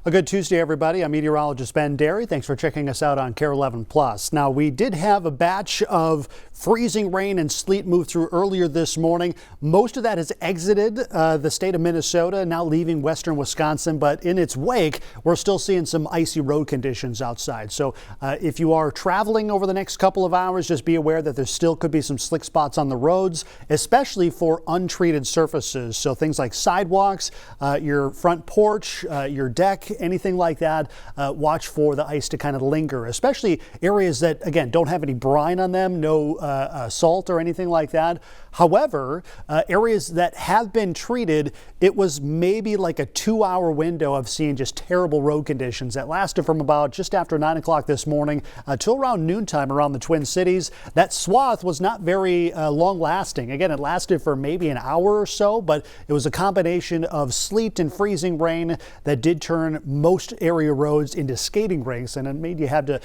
A good Tuesday, everybody. I'm meteorologist Ben Derry. Thanks for checking us out on KARE 11 Plus. Now, we did have a batch of freezing rain and sleet move through earlier this morning. Most of that has exited the state of Minnesota, now leaving western Wisconsin. But in its wake, we're still seeing some icy road conditions outside. So if you are traveling over the next couple of hours, just be aware that there still could be some slick spots on the roads, especially for untreated surfaces. So things like sidewalks, your front porch, your deck, anything like that, watch for the ice to kind of linger, especially areas that, again, don't have any brine on them, no salt or anything like that. However, areas that have been treated, it was maybe like a 2-hour window of seeing just terrible road conditions that lasted from about just after 9 o'clock this morning till around noontime around the Twin Cities. That swath was not very long lasting. Again, it lasted for maybe an hour or so, but it was a combination of sleet and freezing rain that did turn most area roads into skating rinks, and it made you have to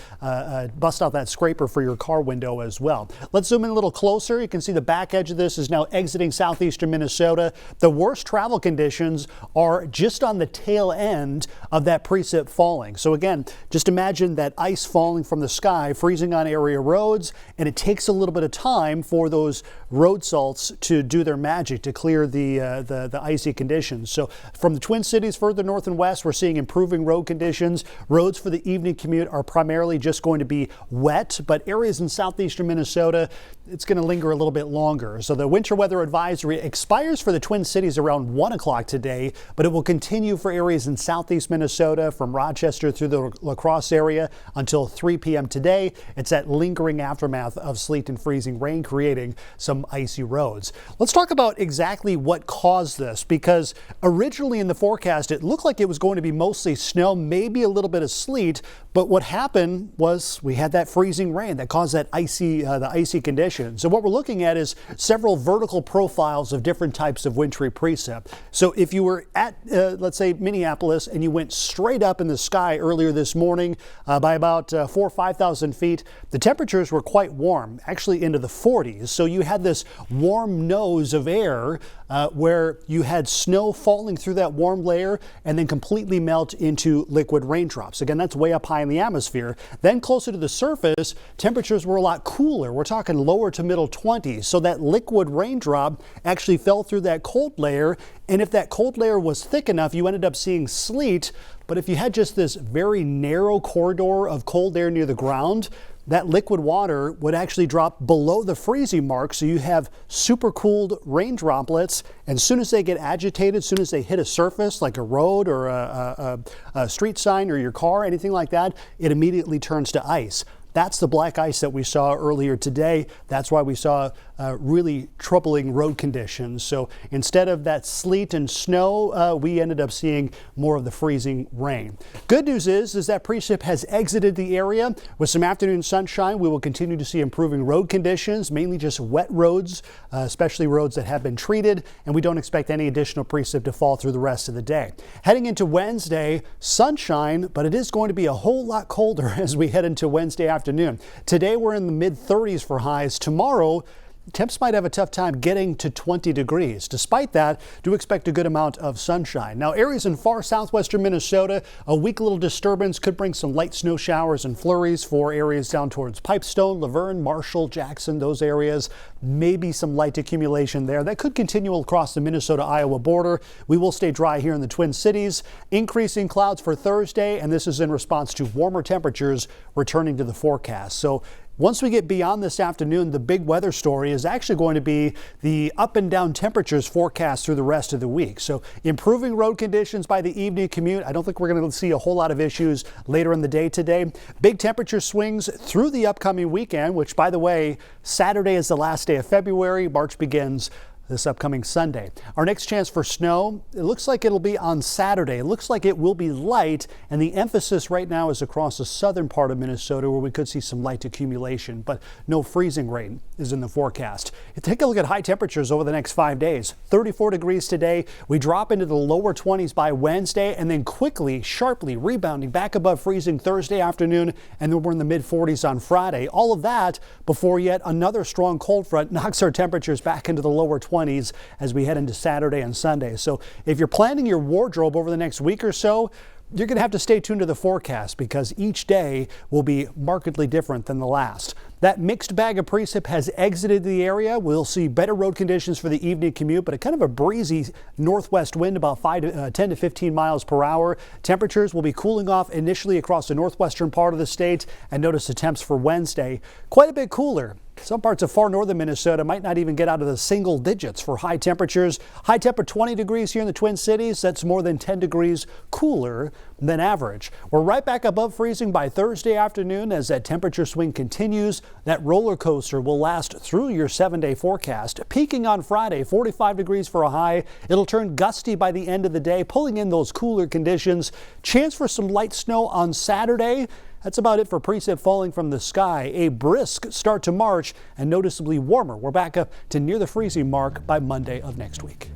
bust out that scraper for your car window as well. Let's zoom in a little closer. You can see the back edge of this is now exiting southeastern Minnesota. The worst travel conditions are just on the tail end of that precip falling. So again, just imagine that ice falling from the sky, freezing on area roads, and it takes a little bit of time for those road salts to do their magic to clear the icy conditions. So from the Twin Cities further north and west, we're seeing improving road conditions. Roads for the evening commute are primarily just going to be wet, but areas in southeastern Minnesota, it's going to linger a little bit longer. So the winter weather advisory expires for the Twin Cities around 1 o'clock today, but it will continue for areas in southeast Minnesota from Rochester through the La Crosse area until 3 p.m. today. It's that lingering aftermath of sleet and freezing rain creating some icy roads. Let's talk about exactly what caused this, because originally in the forecast it looked like it was going to be mostly snow, maybe a little bit of sleet, but what happened was we had that freezing rain that caused that the icy conditions. So what we're looking at is several vertical profiles of different types of wintry precip. So if you were at, let's say, Minneapolis, and you went straight up in the sky earlier this morning by about 4,000 or 5,000 feet, the temperatures were quite warm, actually into the 40s. So you had this warm nose of air where you had snow falling through that warm layer and then completely melt into liquid raindrops. Again, that's way up high in the atmosphere. Then closer to the surface, temperatures were a lot cooler. We're talking lower to middle 20s. So that liquid raindrop actually fell through that cold layer. And if that cold layer was thick enough, you ended up seeing sleet. But if you had just this very narrow corridor of cold air near the ground, that liquid water would actually drop below the freezing mark. So you have super cooled rain droplets. And as soon as they get agitated, as soon as they hit a surface like a road or a street sign or your car, anything like that, it immediately turns to ice. That's the black ice that we saw earlier today. That's why we saw really troubling road conditions. So instead of that sleet and snow, we ended up seeing more of the freezing rain. Good news is that precip has exited the area. With some afternoon sunshine, we will continue to see improving road conditions, mainly just wet roads, especially roads that have been treated, and we don't expect any additional precip to fall through the rest of the day. Heading into Wednesday, sunshine, but it is going to be a whole lot colder as we head into Wednesday afternoon. Today we're in the mid-30s for highs. Tomorrow, temps might have a tough time getting to 20 degrees. Despite that, do expect a good amount of sunshine. Now, areas in far southwestern Minnesota, a weak little disturbance could bring some light snow showers and flurries for areas down towards Pipestone, Laverne, Marshall, Jackson, those areas. Maybe some light accumulation there. That could continue across the Minnesota-Iowa border. We will stay dry here in the Twin Cities. Increasing clouds for Thursday, and this is in response to warmer temperatures returning to the forecast. So once we get beyond this afternoon, the big weather story is actually going to be the up and down temperatures forecast through the rest of the week. So improving road conditions by the evening commute. I don't think we're going to see a whole lot of issues later in the day today. Big temperature swings through the upcoming weekend, which, by the way, Saturday is the last day of February. March begins this upcoming Sunday. Our next chance for snow, it looks like it'll be on Saturday. It looks like it will be light, and the emphasis right now is across the southern part of Minnesota where we could see some light accumulation, but no freezing rain is in the forecast. Take a look at high temperatures over the next 5 days. 34 degrees today. We drop into the lower 20s by Wednesday, and then quickly, sharply rebounding back above freezing Thursday afternoon, and then we're in the mid-40s on Friday. All of that before yet another strong cold front knocks our temperatures back into the lower 20s as we head into Saturday and Sunday. So if you're planning your wardrobe over the next week or so, You're going to have to stay tuned to the forecast because each day will be markedly different than the last. That mixed bag of precip has exited the area. We'll see better road conditions for the evening commute, but a kind of a breezy northwest wind, about 10 to 15 miles per hour. Temperatures will be cooling off initially across the northwestern part of the state, and notice the temps for Wednesday quite a bit cooler. Some parts of far northern Minnesota might not even get out of the single digits for high temperatures. High temp 20 degrees here in the Twin Cities. That's more than 10 degrees cooler than average. We're right back above freezing by Thursday afternoon as that temperature swing continues. That roller coaster will last through your 7-day forecast. Peaking on Friday, 45 degrees for a high. It'll turn gusty by the end of the day, pulling in those cooler conditions. Chance for some light snow on Saturday. That's about it for precip falling from the sky. A brisk start to March and noticeably warmer. We're back up to near the freezing mark by Monday of next week.